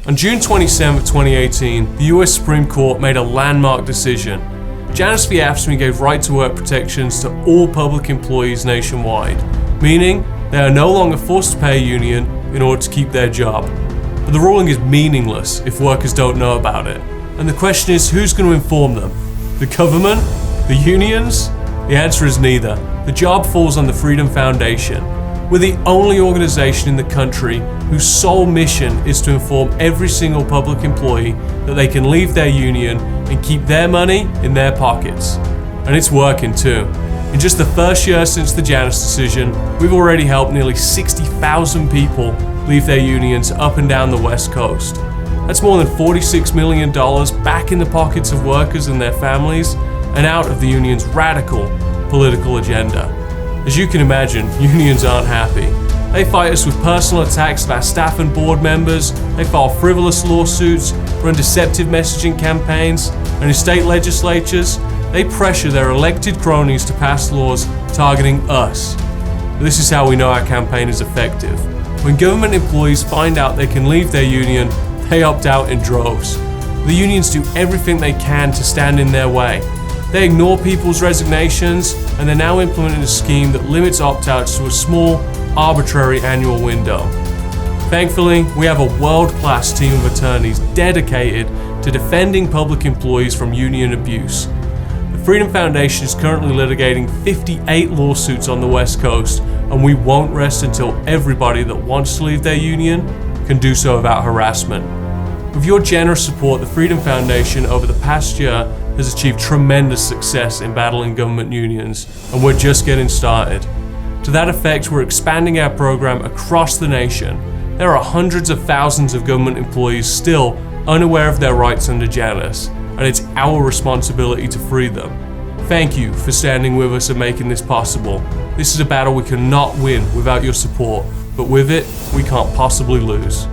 On June 27, 2018, the US Supreme Court made a landmark decision. Janus v. AFSCME gave right-to-work protections to all public employees nationwide, meaning they are no longer forced to pay a union in order to keep their job. But the ruling is meaningless if workers don't know about it. And the question is, who's going to inform them? The government? The unions? The answer is neither. The job falls on the Freedom Foundation. We're the only organization in the country whose sole mission is to inform every single public employee that they can leave their union and keep their money in their pockets. And it's working too. In just the first year since the Janus decision, we've already helped nearly 60,000 people leave their unions up and down the West Coast. That's more than $46 million back in the pockets of workers and their families and out of the union's radical political agenda. As you can imagine, unions aren't happy. They fight us with personal attacks of our staff and board members, they file frivolous lawsuits, run deceptive messaging campaigns, and in state legislatures, they pressure their elected cronies to pass laws targeting us. This is how we know our campaign is effective. When government employees find out they can leave their union, they opt out in droves. The unions do everything they can to stand in their way. They ignore people's resignations, and they're now implementing a scheme that limits opt-outs to a small, arbitrary annual window. Thankfully, we have a world-class team of attorneys dedicated to defending public employees from union abuse. The Freedom Foundation is currently litigating 58 lawsuits on the West Coast, and we won't rest until everybody that wants to leave their union can do so without harassment. With your generous support, the Freedom Foundation over the past year has achieved tremendous success in battling government unions, and we're just getting started. To that effect, we're expanding our program across the nation. There are hundreds of thousands of government employees still unaware of their rights under Janus, and it's our responsibility to free them. Thank you for standing with us and making this possible. This is a battle we cannot win without your support, but with it, we can't possibly lose.